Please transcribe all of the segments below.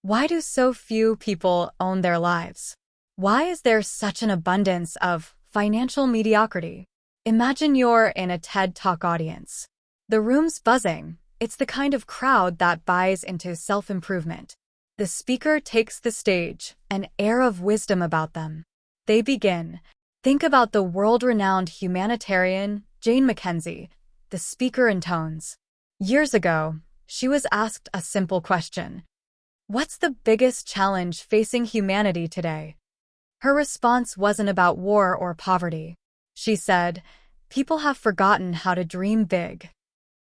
Why do so few people own their lives? Why is there such an abundance of financial mediocrity? Imagine you're in a TED Talk audience. The room's buzzing. It's the kind of crowd that buys into self-improvement. The speaker takes the stage, an air of wisdom about them. They begin. Think about the world-renowned humanitarian Jane Mackenzie. The speaker intones. Years ago, she was asked a simple question. What's the biggest challenge facing humanity today? Her response wasn't about war or poverty. She said, people have forgotten how to dream big.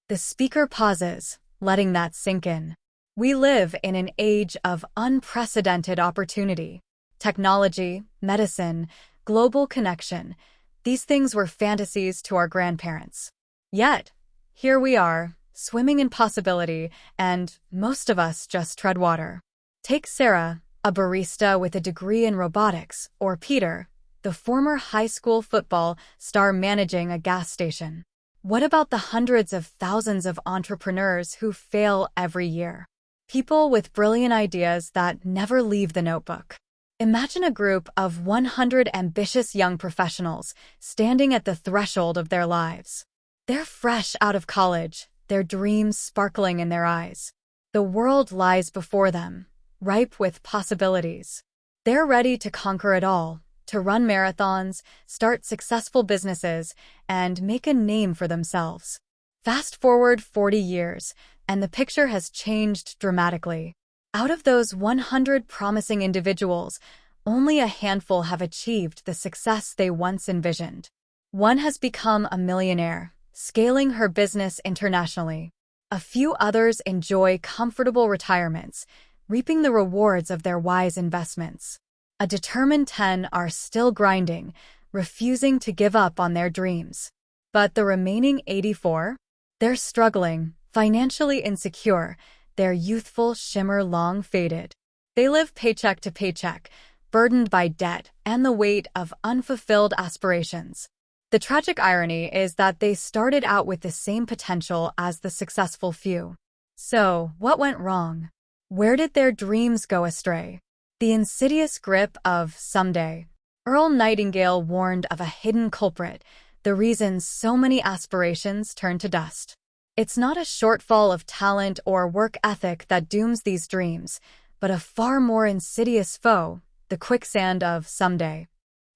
The speaker pauses, letting that sink in. We live in an age of unprecedented opportunity. Technology, medicine, global connection. These things were fantasies to our grandparents. Yet, here we are, swimming in possibility, and most of us just tread water. Take Sarah, a barista with a degree in robotics, or Peter, the former high school football star managing a gas station. What about the hundreds of thousands of entrepreneurs who fail every year? People with brilliant ideas that never leave the notebook. Imagine a group of 100 ambitious young professionals standing at the threshold of their lives. They're fresh out of college, their dreams sparkling in their eyes. The world lies before them, ripe with possibilities. They're ready to conquer it all, to run marathons, start successful businesses, and make a name for themselves. Fast forward 40 years, and the picture has changed dramatically. Out of those 100 promising individuals, only a handful have achieved the success they once envisioned. One has become a millionaire, scaling her business internationally. A few others enjoy comfortable retirements, reaping the rewards of their wise investments. A determined 10 are still grinding, refusing to give up on their dreams. But the remaining 84? They're struggling, financially insecure, their youthful shimmer long faded. They live paycheck to paycheck, burdened by debt and the weight of unfulfilled aspirations. The tragic irony is that they started out with the same potential as the successful few. So, what went wrong? Where did their dreams go astray? The insidious grip of someday. Earl Nightingale warned of a hidden culprit, the reason so many aspirations turn to dust. It's not a shortfall of talent or work ethic that dooms these dreams, but a far more insidious foe, the quicksand of someday.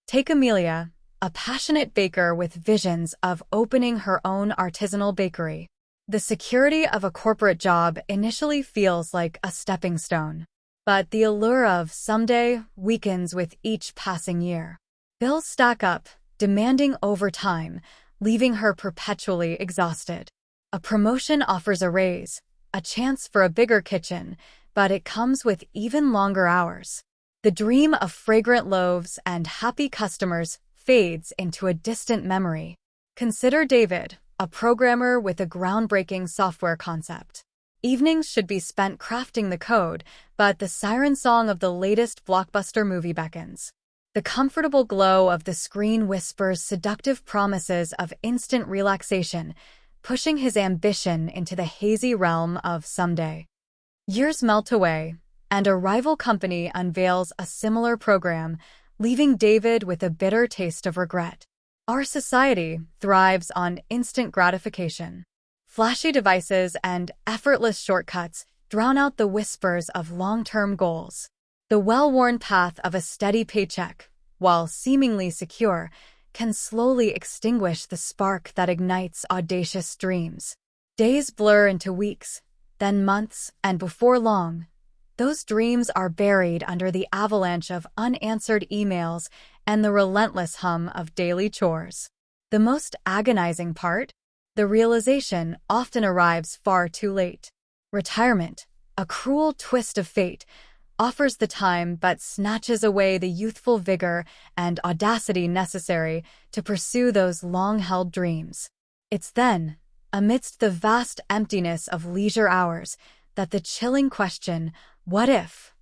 Take Amelia, a passionate baker with visions of opening her own artisanal bakery. The security of a corporate job initially feels like a stepping stone, but the allure of someday weakens with each passing year. Bills stack up, demanding overtime, leaving her perpetually exhausted. A promotion offers a raise, a chance for a bigger kitchen, but it comes with even longer hours. The dream of fragrant loaves and happy customers fades into a distant memory. Consider David, a programmer with a groundbreaking software concept. Evenings should be spent crafting the code, but the siren song of the latest blockbuster movie beckons. The comfortable glow of the screen whispers seductive promises of instant relaxation, pushing his ambition into the hazy realm of someday. Years melt away, and a rival company unveils a similar program, leaving David with a bitter taste of regret. Our society thrives on instant gratification. Flashy devices and effortless shortcuts drown out the whispers of long-term goals. The well-worn path of a steady paycheck, while seemingly secure, can slowly extinguish the spark that ignites audacious dreams. Days blur into weeks, then months, and before long, those dreams are buried under the avalanche of unanswered emails and the relentless hum of daily chores. The most agonizing part? The realization often arrives far too late. Retirement, a cruel twist of fate, offers the time but snatches away the youthful vigor and audacity necessary to pursue those long-held dreams. It's then, amidst the vast emptiness of leisure hours, that the chilling question, "What if?"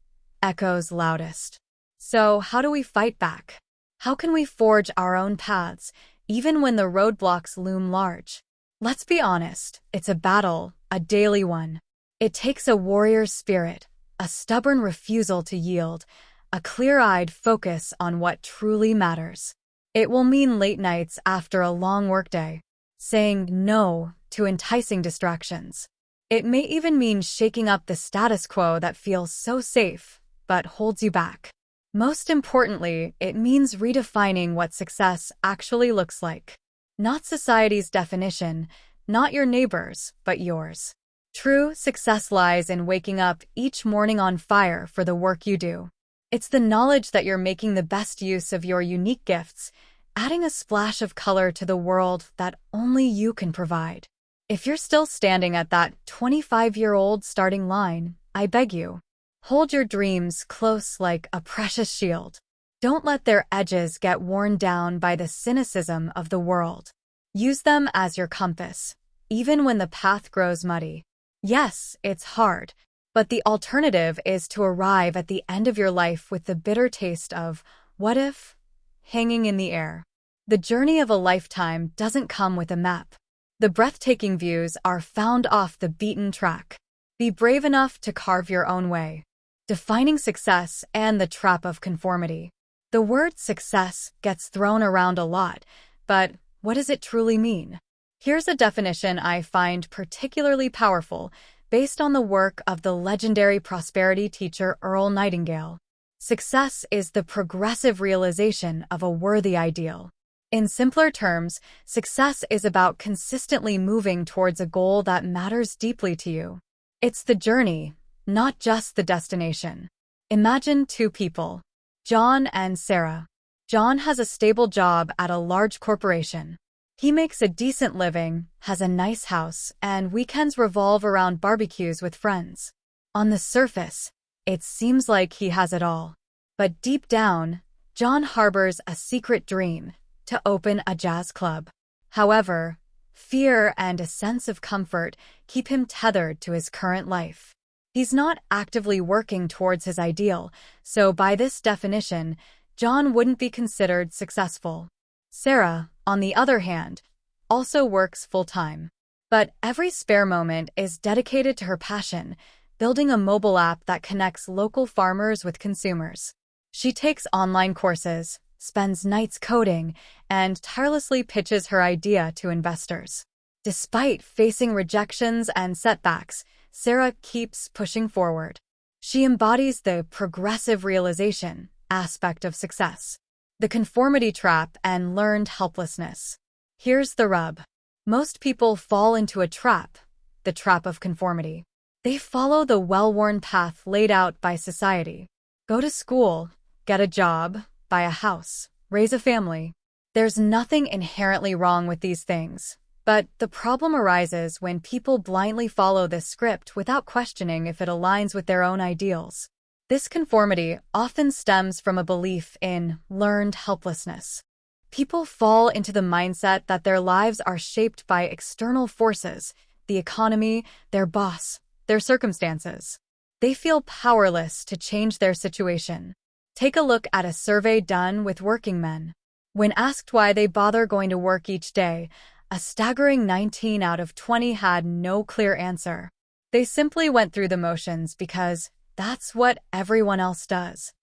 echoes loudest. So, how do we fight back? How can we forge our own paths, even when the roadblocks loom large? Let's be honest, it's a battle, a daily one. It takes a warrior's spirit, a stubborn refusal to yield, a clear-eyed focus on what truly matters. It will mean late nights after a long workday, saying no to enticing distractions. It may even mean shaking up the status quo that feels so safe but holds you back. Most importantly, it means redefining what success actually looks like. Not society's definition, not your neighbor's, but yours. True success lies in waking up each morning on fire for the work you do. It's the knowledge that you're making the best use of your unique gifts, adding a splash of color to the world that only you can provide. If you're still standing at that 25-year-old starting line, I beg you, hold your dreams close like a precious shield. Don't let their edges get worn down by the cynicism of the world. Use them as your compass, even when the path grows muddy. Yes, it's hard, but the alternative is to arrive at the end of your life with the bitter taste of "what if?" hanging in the air. The journey of a lifetime doesn't come with a map. The breathtaking views are found off the beaten track. Be brave enough to carve your own way. Defining success and the trap of conformity. The word success gets thrown around a lot, but what does it truly mean? Here's a definition I find particularly powerful, based on the work of the legendary prosperity teacher Earl Nightingale. Success is the progressive realization of a worthy ideal. In simpler terms, success is about consistently moving towards a goal that matters deeply to you. It's the journey, not just the destination. Imagine two people, John and Sarah. John has a stable job at a large corporation. He makes a decent living, has a nice house, and weekends revolve around barbecues with friends. On the surface, it seems like he has it all. But deep down, John harbors a secret dream: to open a jazz club. However, fear and a sense of comfort keep him tethered to his current life. He's not actively working towards his ideal, so by this definition, John wouldn't be considered successful. Sarah, on the other hand, also works full-time. But every spare moment is dedicated to her passion, building a mobile app that connects local farmers with consumers. She takes online courses, spends nights coding, and tirelessly pitches her idea to investors. Despite facing rejections and setbacks, Sarah keeps pushing forward. She embodies the progressive realization aspect of success, the conformity trap and learned helplessness. Here's the rub. Most people fall into a trap, the trap of conformity. They follow the well-worn path laid out by society. Go to school, get a job, buy a house, raise a family. There's nothing inherently wrong with these things, but the problem arises when people blindly follow this script without questioning if it aligns with their own ideals. This conformity often stems from a belief in learned helplessness. People fall into the mindset that their lives are shaped by external forces, the economy, their boss, their circumstances. They feel powerless to change their situation. Take a look at a survey done with working men. When asked why they bother going to work each day, a staggering 19 out of 20 had no clear answer. They simply went through the motions because that's what everyone else does.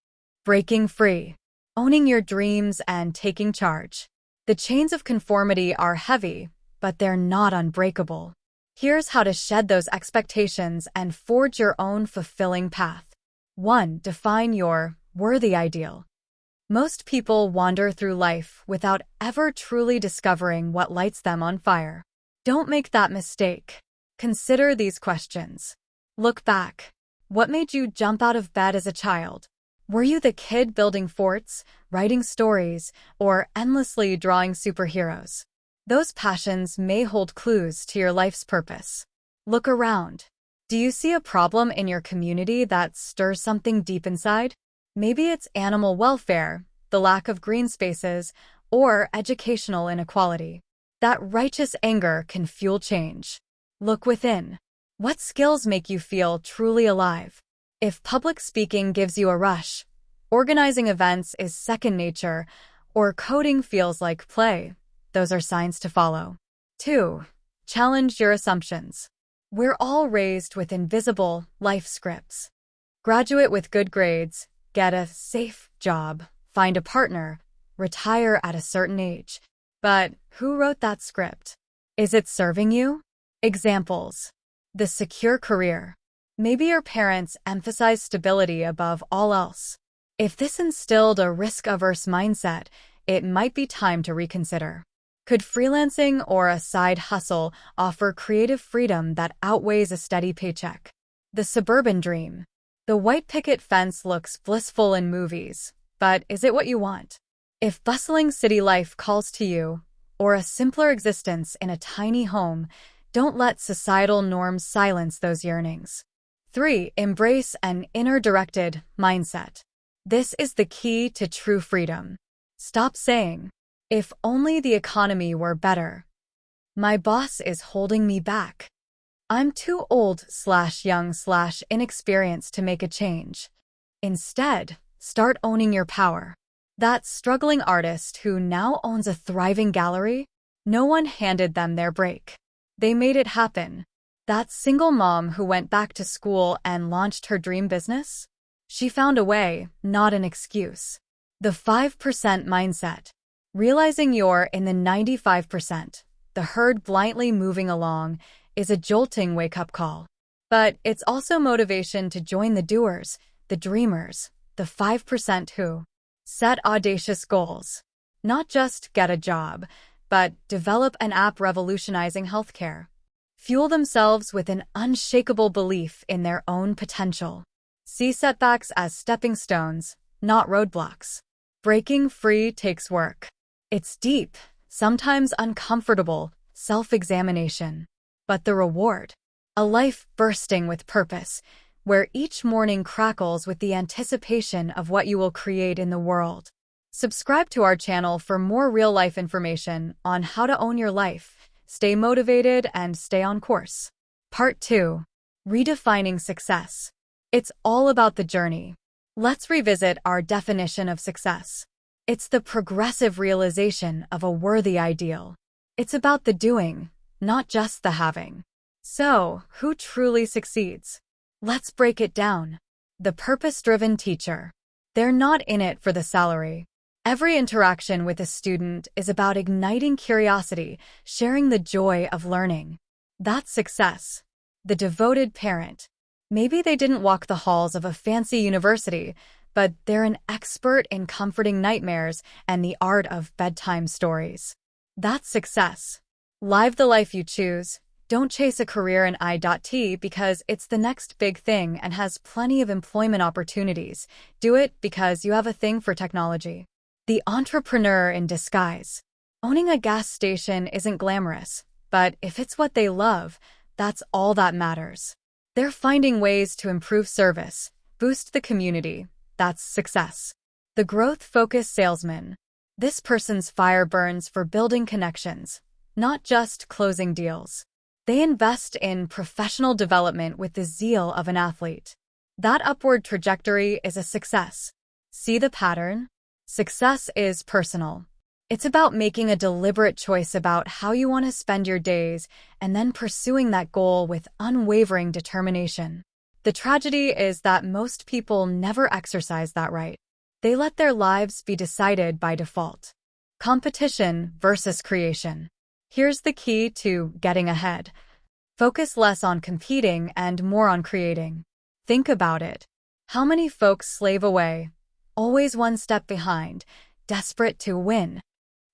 Breaking free. Owning your dreams and taking charge. The chains of conformity are heavy, but they're not unbreakable. Here's how to shed those expectations and forge your own fulfilling path. 1. Define your worthy ideal. Most people wander through life without ever truly discovering what lights them on fire. Don't make that mistake. Consider these questions. Look back. What made you jump out of bed as a child? Were you the kid building forts, writing stories, or endlessly drawing superheroes? Those passions may hold clues to your life's purpose. Look around. Do you see a problem in your community that stirs something deep inside? Maybe it's animal welfare, the lack of green spaces, or educational inequality. That righteous anger can fuel change. Look within. What skills make you feel truly alive? If public speaking gives you a rush, organizing events is second nature, or coding feels like play, those are signs to follow. 2. Challenge your assumptions. We're all raised with invisible life scripts. Graduate with good grades, get a safe job, find a partner, retire at a certain age. But who wrote that script? Is it serving you? Examples. The secure career. Maybe your parents emphasize stability above all else. If this instilled a risk-averse mindset, it might be time to reconsider. Could freelancing or a side hustle offer creative freedom that outweighs a steady paycheck? The suburban dream. The white picket fence looks blissful in movies, but is it what you want? If bustling city life calls to you, or a simpler existence in a tiny home, don't let societal norms silence those yearnings. 3. Embrace an inner-directed mindset. This is the key to true freedom. Stop saying, "If only the economy were better. My boss is holding me back. I'm too old/young/inexperienced to make a change." Instead, start owning your power. That struggling artist who now owns a thriving gallery, no one handed them their break. They made it happen. That single mom who went back to school and launched her dream business? She found a way, not an excuse. The 5% mindset. Realizing you're in the 95%, the herd blindly moving along, is a jolting wake-up call. But it's also motivation to join the doers, the dreamers, the 5% who set audacious goals. Not just get a job, but develop an app revolutionizing healthcare. Fuel themselves with an unshakable belief in their own potential. See setbacks as stepping stones, not roadblocks. Breaking free takes work. It's deep, sometimes uncomfortable, self-examination. But the reward? A life bursting with purpose, where each morning crackles with the anticipation of what you will create in the world. Subscribe to our channel for more real-life information on how to own your life, stay motivated, and stay on course. Part 2. Redefining success. It's all about the journey. Let's revisit our definition of success. It's the progressive realization of a worthy ideal. It's about the doing, not just the having. So, who truly succeeds? Let's break it down. The purpose-driven teacher. They're not in it for the salary. Every interaction with a student is about igniting curiosity, sharing the joy of learning. That's success. The devoted parent. Maybe they didn't walk the halls of a fancy university, but they're an expert in comforting nightmares and the art of bedtime stories. That's success. Live the life you choose. Don't chase a career in IT because it's the next big thing and has plenty of employment opportunities. Do it because you have a thing for technology. The entrepreneur in disguise. Owning a gas station isn't glamorous, but if it's what they love, that's all that matters. They're finding ways to improve service, boost the community. That's success. The growth-focused salesman. This person's fire burns for building connections, not just closing deals. They invest in professional development with the zeal of an athlete. That upward trajectory is a success. See the pattern? Success is personal. It's about making a deliberate choice about how you want to spend your days and then pursuing that goal with unwavering determination. The tragedy is that most people never exercise that right. They let their lives be decided by default. Competition versus creation. Here's the key to getting ahead. Focus less on competing and more on creating. Think about it. How many folks slave away, always one step behind, desperate to win?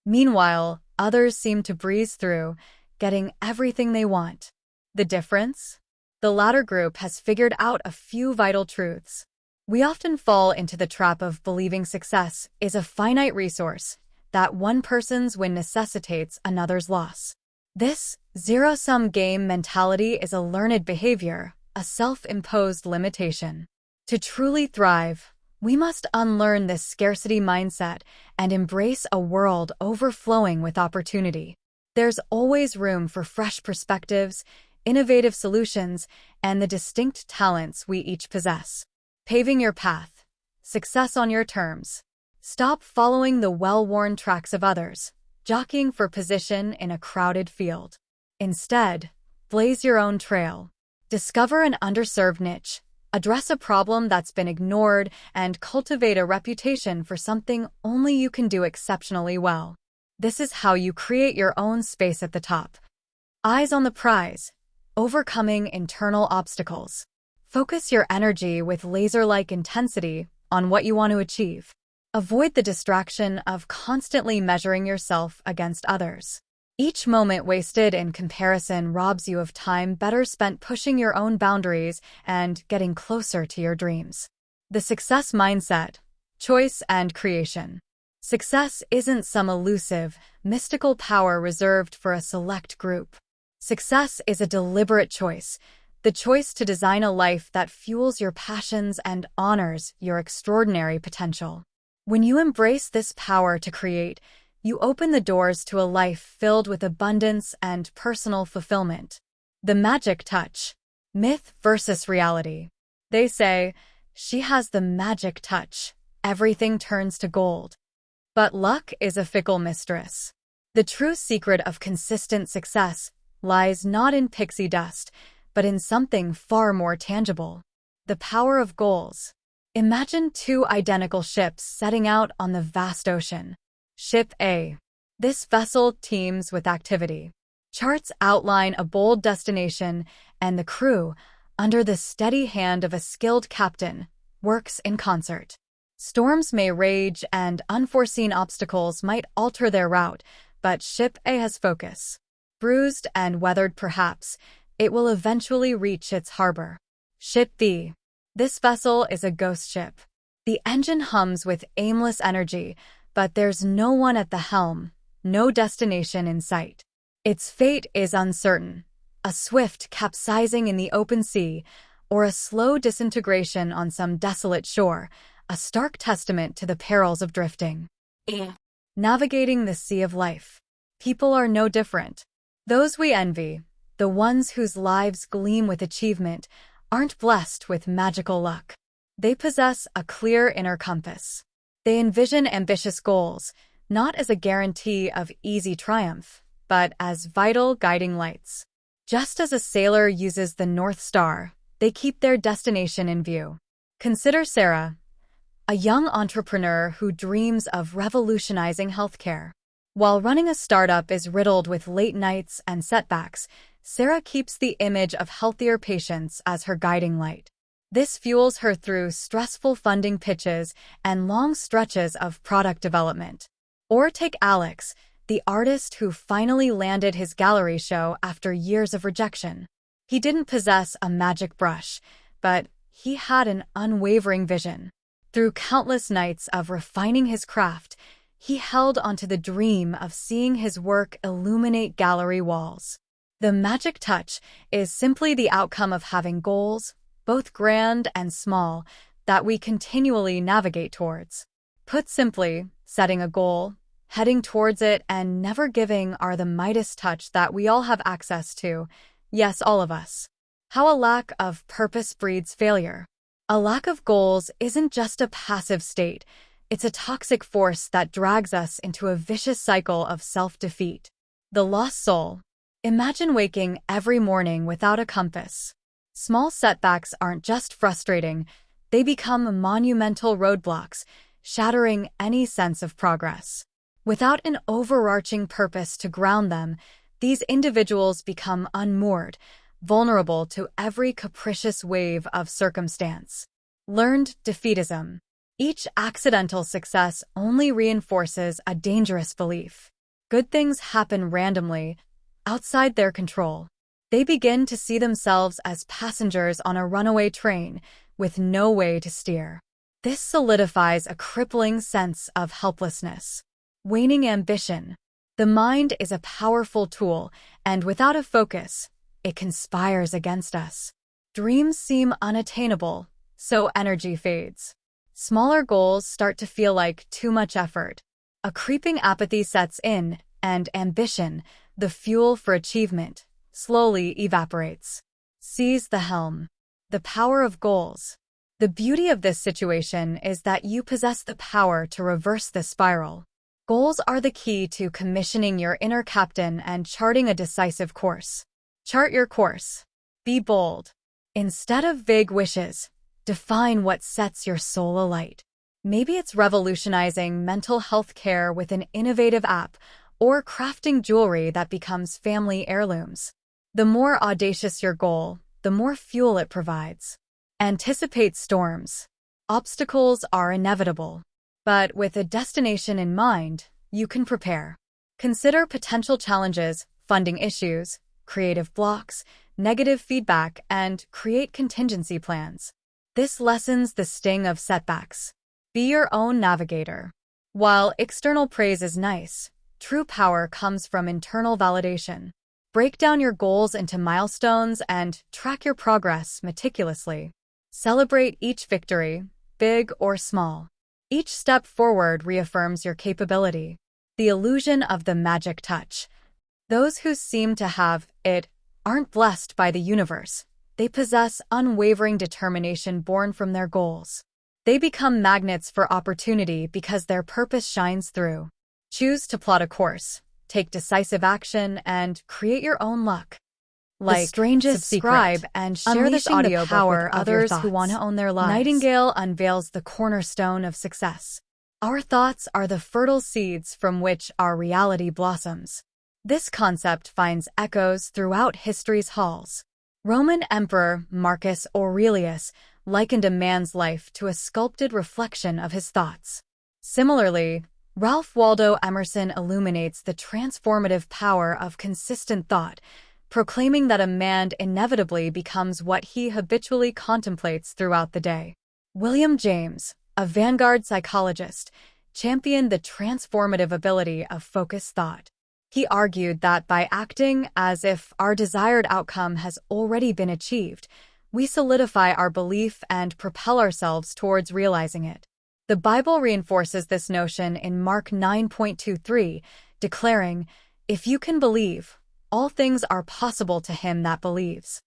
Meanwhile, others seem to breeze through, getting everything they want. The difference? The latter group has figured out a few vital truths. We often fall into the trap of believing success is a finite resource, that one person's win necessitates another's loss. This zero-sum game mentality is a learned behavior, a self-imposed limitation. To truly thrive, we must unlearn this scarcity mindset and embrace a world overflowing with opportunity. There's always room for fresh perspectives, innovative solutions, and the distinct talents we each possess. Paving your path. Success on your terms. Stop following the well-worn tracks of others, jockeying for position in a crowded field. Instead, blaze your own trail. Discover an underserved niche, Address a problem that's been ignored and cultivate a reputation for something only you can do exceptionally well. This is how you create your own space at the top. Eyes on the prize, overcoming internal obstacles. Focus your energy with laser-like intensity on what you want to achieve. Avoid the distraction of constantly measuring yourself against others. Each moment wasted in comparison robs you of time better spent pushing your own boundaries and getting closer to your dreams. The success mindset, choice and creation. Success isn't some elusive, mystical power reserved for a select group. Success is a deliberate choice, the choice to design a life that fuels your passions and honors your extraordinary potential. When you embrace this power to create, you open the doors to a life filled with abundance and personal fulfillment. The magic touch. Myth versus reality. They say, she has the magic touch. Everything turns to gold. But luck is a fickle mistress. The true secret of consistent success lies not in pixie dust, but in something far more tangible. The power of goals. Imagine two identical ships setting out on the vast ocean. Ship A. This vessel teems with activity. Charts outline a bold destination, and the crew, under the steady hand of a skilled captain, works in concert. Storms may rage and unforeseen obstacles might alter their route, but Ship A has focus. Bruised and weathered perhaps, it will eventually reach its harbor. Ship B. This vessel is a ghost ship. The engine hums with aimless energy, but there's no one at the helm, no destination in sight. Its fate is uncertain, a swift capsizing in the open sea, or a slow disintegration on some desolate shore, a stark testament to the perils of drifting. Navigating the sea of life. People are no different. Those we envy, the ones whose lives gleam with achievement, aren't blessed with magical luck. They possess a clear inner compass. They envision ambitious goals, not as a guarantee of easy triumph, but as vital guiding lights. Just as a sailor uses the North Star, they keep their destination in view. Consider Sarah, a young entrepreneur who dreams of revolutionizing healthcare. While running a startup is riddled with late nights and setbacks, Sarah keeps the image of healthier patients as her guiding light. This fuels her through stressful funding pitches and long stretches of product development. Or take Alex, the artist who finally landed his gallery show after years of rejection. He didn't possess a magic brush, but he had an unwavering vision. Through countless nights of refining his craft, he held onto the dream of seeing his work illuminate gallery walls. The magic touch is simply the outcome of having goals, both grand and small, that we continually navigate towards. Put simply, setting a goal, heading towards it, and never giving are the Midas touch that we all have access to. Yes, all of us. How a lack of purpose breeds failure. A lack of goals isn't just a passive state, it's a toxic force that drags us into a vicious cycle of self-defeat. The lost soul. Imagine waking every morning without a compass. Small setbacks aren't just frustrating, they become monumental roadblocks, shattering any sense of progress. Without an overarching purpose to ground them, these individuals become unmoored, vulnerable to every capricious wave of circumstance. Learned defeatism. Each accidental success only reinforces a dangerous belief. Good things happen randomly, outside their control. They begin to see themselves as passengers on a runaway train with no way to steer. This solidifies a crippling sense of helplessness. Waning ambition. The mind is a powerful tool, and without a focus, it conspires against us. Dreams seem unattainable, so energy fades. Smaller goals start to feel like too much effort. A creeping apathy sets in, and ambition, the fuel for achievement, slowly evaporates. Seize the helm. The power of goals. The beauty of this situation is that you possess the power to reverse this spiral. Goals are the key to commissioning your inner captain and charting a decisive course. Chart your course. Be bold. Instead of vague wishes, Define what sets your soul alight. Maybe it's revolutionizing mental health care with an innovative app or crafting jewelry that becomes family heirlooms. The more audacious your goal, the more fuel it provides. Anticipate storms. Obstacles are inevitable, but with a destination in mind, you can prepare. Consider potential challenges, funding issues, creative blocks, negative feedback, and create contingency plans. This lessens the sting of setbacks. Be your own navigator. While external praise is nice, true power comes from internal validation. Break down your goals into milestones and track your progress meticulously. Celebrate each victory, big or small. Each step forward reaffirms your capability. The illusion of the magic touch. Those who seem to have it aren't blessed by the universe. They possess unwavering determination born from their goals. They become magnets for opportunity because their purpose shines through. Choose to plot a course, take decisive action, and create your own luck. Like, subscribe, and share this audiobook with others who want to own their lives. Nightingale unveils the cornerstone of success. Our thoughts are the fertile seeds from which our reality blossoms. This concept finds echoes throughout history's halls. Roman Emperor Marcus Aurelius likened a man's life to a sculpted reflection of his thoughts. Similarly, Ralph Waldo Emerson illuminates the transformative power of consistent thought, proclaiming that a man inevitably becomes what he habitually contemplates throughout the day. William James, a vanguard psychologist, championed the transformative ability of focused thought. He argued that by acting as if our desired outcome has already been achieved, we solidify our belief and propel ourselves towards realizing it. The Bible reinforces this notion in Mark 9:23, declaring, "If you can believe, all things are possible to him that believes."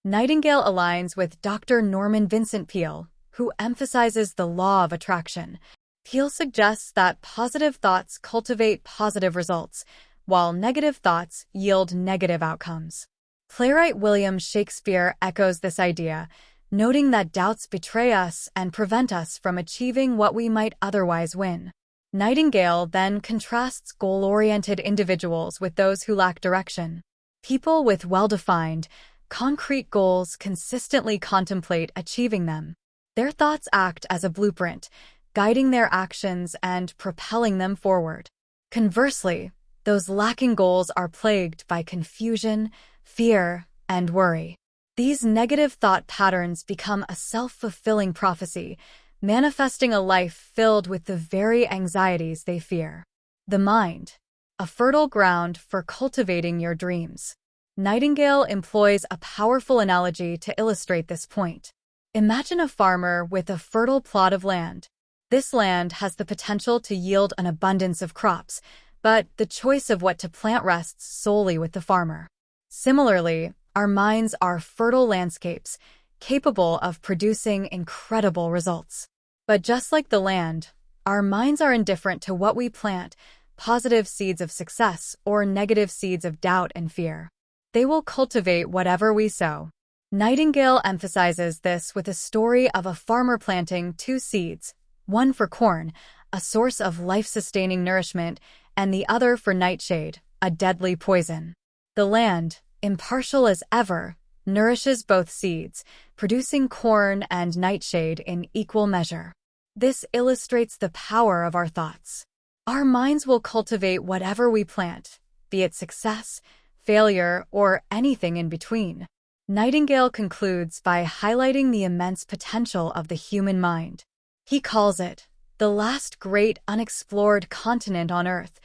Nightingale aligns with Dr. Norman Vincent Peale, who emphasizes the law of attraction. Peale suggests that positive thoughts cultivate positive results, while negative thoughts yield negative outcomes. Playwright William Shakespeare echoes this idea, noting that doubts betray us and prevent us from achieving what we might otherwise win. Nightingale then contrasts goal-oriented individuals with those who lack direction. People with well-defined, concrete goals consistently contemplate achieving them. Their thoughts act as a blueprint, guiding their actions and propelling them forward. Conversely, those lacking goals are plagued by confusion, fear, and worry. These negative thought patterns become a self-fulfilling prophecy, manifesting a life filled with the very anxieties they fear. The mind, a fertile ground for cultivating your dreams. Nightingale employs a powerful analogy to illustrate this point. Imagine a farmer with a fertile plot of land. This land has the potential to yield an abundance of crops, but the choice of what to plant rests solely with the farmer. Similarly, our minds are fertile landscapes, capable of producing incredible results. But just like the land, our minds are indifferent to what we plant, positive seeds of success or negative seeds of doubt and fear. They will cultivate whatever we sow. Nightingale emphasizes this with a story of a farmer planting two seeds, one for corn, a source of life-sustaining nourishment, and the other for nightshade, a deadly poison. The land, impartial as ever, nourishes both seeds, producing corn and nightshade in equal measure. This illustrates the power of our thoughts. Our minds will cultivate whatever we plant, be it success, failure, or anything in between. Nightingale concludes by highlighting the immense potential of the human mind. He calls it the last great unexplored continent on Earth,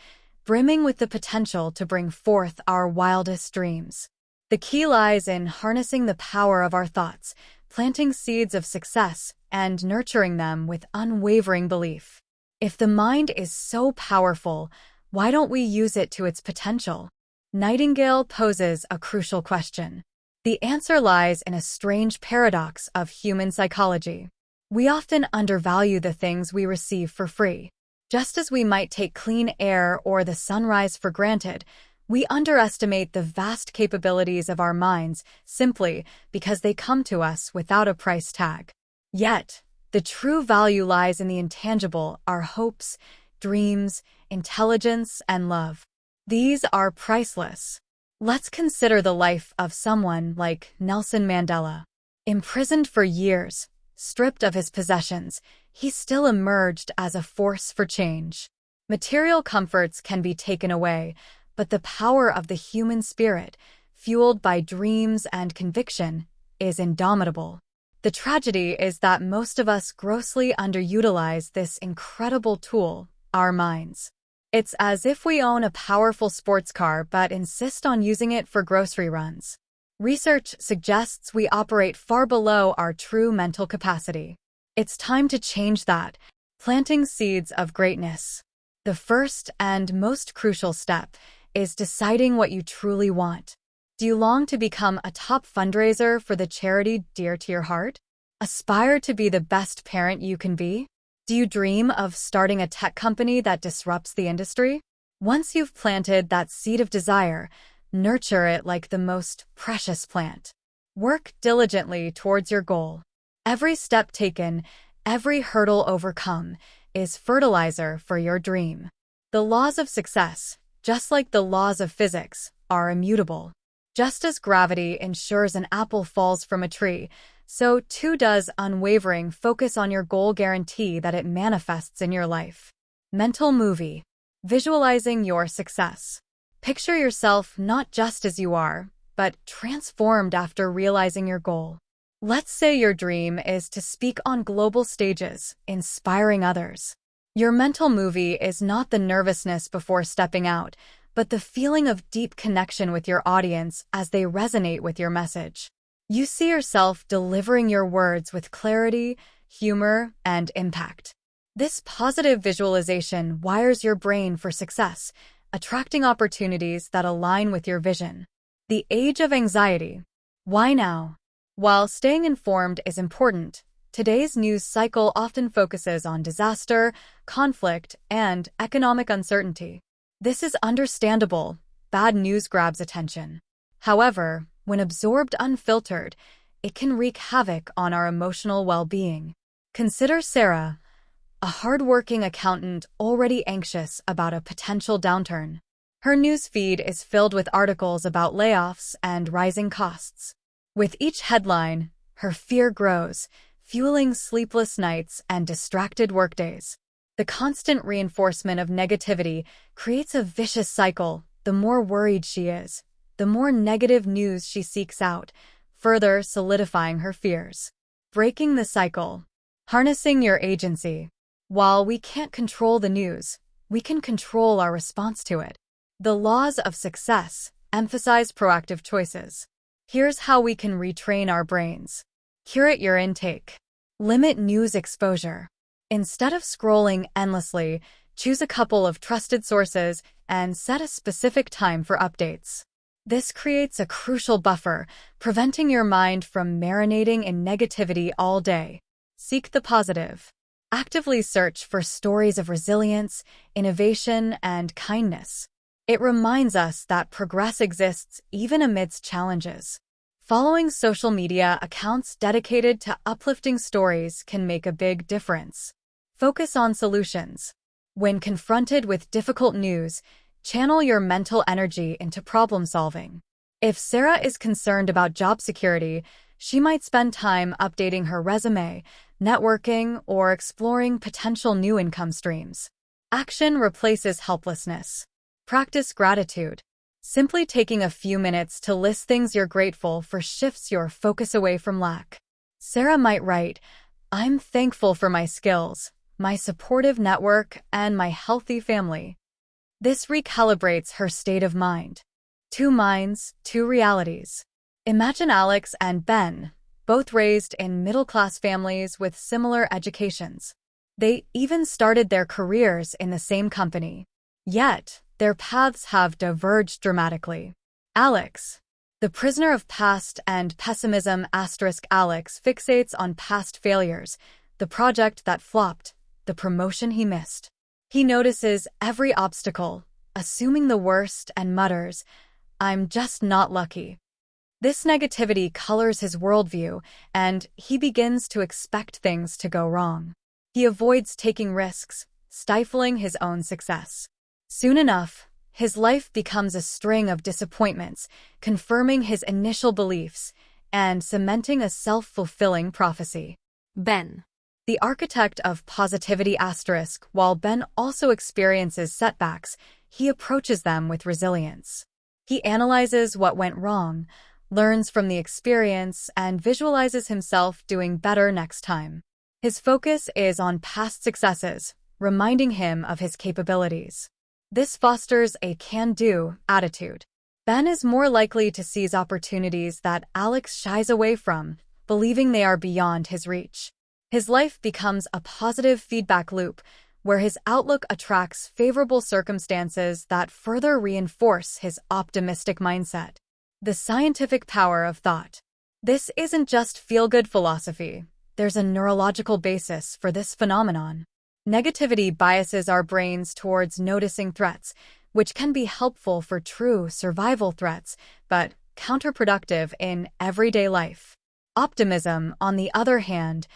brimming with the potential to bring forth our wildest dreams. The key lies in harnessing the power of our thoughts, planting seeds of success, and nurturing them with unwavering belief. If the mind is so powerful, why don't we use it to its potential? Nightingale poses a crucial question. The answer lies in a strange paradox of human psychology. We often undervalue the things we receive for free. Just as we might take clean air or the sunrise for granted, we underestimate the vast capabilities of our minds simply because they come to us without a price tag. Yet, the true value lies in the intangible, our hopes, dreams, intelligence, and love. These are priceless. Let's consider the life of someone like Nelson Mandela. Imprisoned for years, stripped of his possessions, he still emerged as a force for change. Material comforts can be taken away, but the power of the human spirit, fueled by dreams and conviction, is indomitable. The tragedy is that most of us grossly underutilize this incredible tool, our minds. It's as if we own a powerful sports car but insist on using it for grocery runs. Research suggests we operate far below our true mental capacity. It's time to change that, planting seeds of greatness. The first and most crucial step is deciding what you truly want. Do you long to become a top fundraiser for the charity dear to your heart? Aspire to be the best parent you can be? Do you dream of starting a tech company that disrupts the industry? Once you've planted that seed of desire, nurture it like the most precious plant. Work diligently towards your goal. Every step taken, every hurdle overcome, is fertilizer for your dream. The laws of success, just like the laws of physics, are immutable. Just as gravity ensures an apple falls from a tree, so too does unwavering focus on your goal guarantee that it manifests in your life. Mental movie. Visualizing your success. Picture yourself not just as you are, but transformed after realizing your goal. Let's say your dream is to speak on global stages, inspiring others. Your mental movie is not the nervousness before stepping out, but the feeling of deep connection with your audience as they resonate with your message. You see yourself delivering your words with clarity, humor, and impact. This positive visualization wires your brain for success, attracting opportunities that align with your vision. The age of anxiety. Why now? While staying informed is important, today's news cycle often focuses on disaster, conflict, and economic uncertainty. This is understandable. Bad news grabs attention. However, when absorbed unfiltered, it can wreak havoc on our emotional well-being. Consider Sarah, a hardworking accountant already anxious about a potential downturn. Her newsfeed is filled with articles about layoffs and rising costs. With each headline, her fear grows, fueling sleepless nights and distracted workdays. The constant reinforcement of negativity creates a vicious cycle. The more worried she is, the more negative news she seeks out, further solidifying her fears. Breaking the cycle. Harnessing your agency. While we can't control the news, we can control our response to it. The laws of success emphasize proactive choices. Here's how we can retrain our brains. Curate your intake. Limit news exposure. Instead of scrolling endlessly, choose a couple of trusted sources and set a specific time for updates. This creates a crucial buffer, preventing your mind from marinating in negativity all day. Seek the positive. Actively search for stories of resilience, innovation, and kindness. It reminds us that progress exists even amidst challenges. Following social media accounts dedicated to uplifting stories can make a big difference. Focus on solutions. When confronted with difficult news, channel your mental energy into problem solving. If Sarah is concerned about job security, she might spend time updating her resume, networking, or exploring potential new income streams. Action replaces helplessness. Practice gratitude. Simply taking a few minutes to list things you're grateful for shifts your focus away from lack. Sarah might write, "I'm thankful for my skills, my supportive network, and my healthy family." This recalibrates her state of mind. Two minds, two realities. Imagine Alex and Ben, both raised in middle-class families with similar educations. They even started their careers in the same company. Yet, their paths have diverged dramatically. Alex, the prisoner of past and pessimism. Alex fixates on past failures, the project that flopped, the promotion he missed. He notices every obstacle, assuming the worst, and mutters, "I'm just not lucky." This negativity colors his worldview, and he begins to expect things to go wrong. He avoids taking risks, stifling his own success. Soon enough, his life becomes a string of disappointments, confirming his initial beliefs and cementing a self-fulfilling prophecy. Ben. The architect of positivity asterisk, while Ben also experiences setbacks, he approaches them with resilience. He analyzes what went wrong, learns from the experience, and visualizes himself doing better next time. His focus is on past successes, reminding him of his capabilities. This fosters a can-do attitude. Ben is more likely to seize opportunities that Alex shies away from, believing they are beyond his reach. His life becomes a positive feedback loop, where his outlook attracts favorable circumstances that further reinforce his optimistic mindset. The scientific power of thought. This isn't just feel-good philosophy. There's a neurological basis for this phenomenon. Negativity biases our brains towards noticing threats, which can be helpful for true survival threats, but counterproductive in everyday life. Optimism, on the other hand,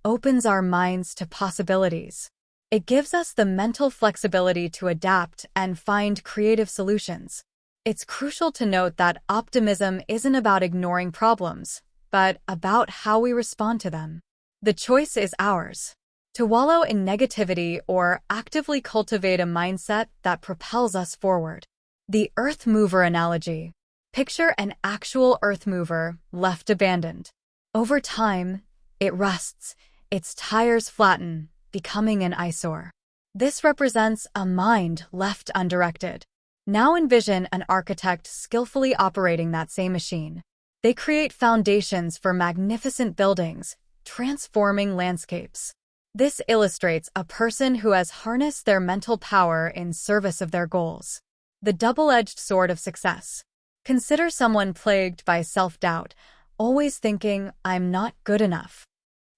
opens our minds to possibilities. It gives us the mental flexibility to adapt and find creative solutions. It's crucial to note that optimism isn't about ignoring problems, but about how we respond to them. The choice is ours. To wallow in negativity or actively cultivate a mindset that propels us forward. The earth mover analogy. Picture an actual earth mover left abandoned. Over time, it rusts, its tires flatten, becoming an eyesore. This represents a mind left undirected. Now envision an architect skillfully operating that same machine. They create foundations for magnificent buildings, transforming landscapes. This illustrates a person who has harnessed their mental power in service of their goals. The double-edged sword of success. Consider someone plagued by self-doubt, always thinking, "I'm not good enough."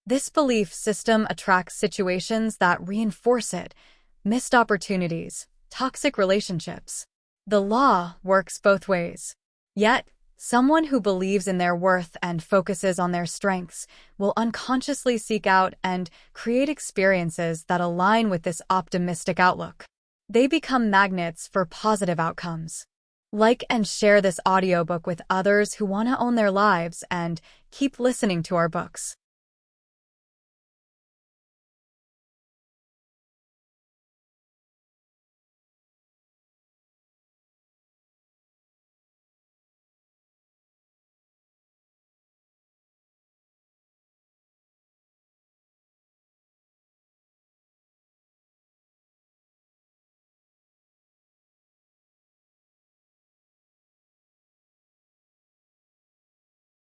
This belief system attracts situations that reinforce it, missed opportunities, toxic relationships. The law works both ways. Yet, someone who believes in their worth and focuses on their strengths will unconsciously seek out and create experiences that align with this optimistic outlook. They become magnets for positive outcomes. Like and share this audiobook with others who want to own their lives, and keep listening to our books.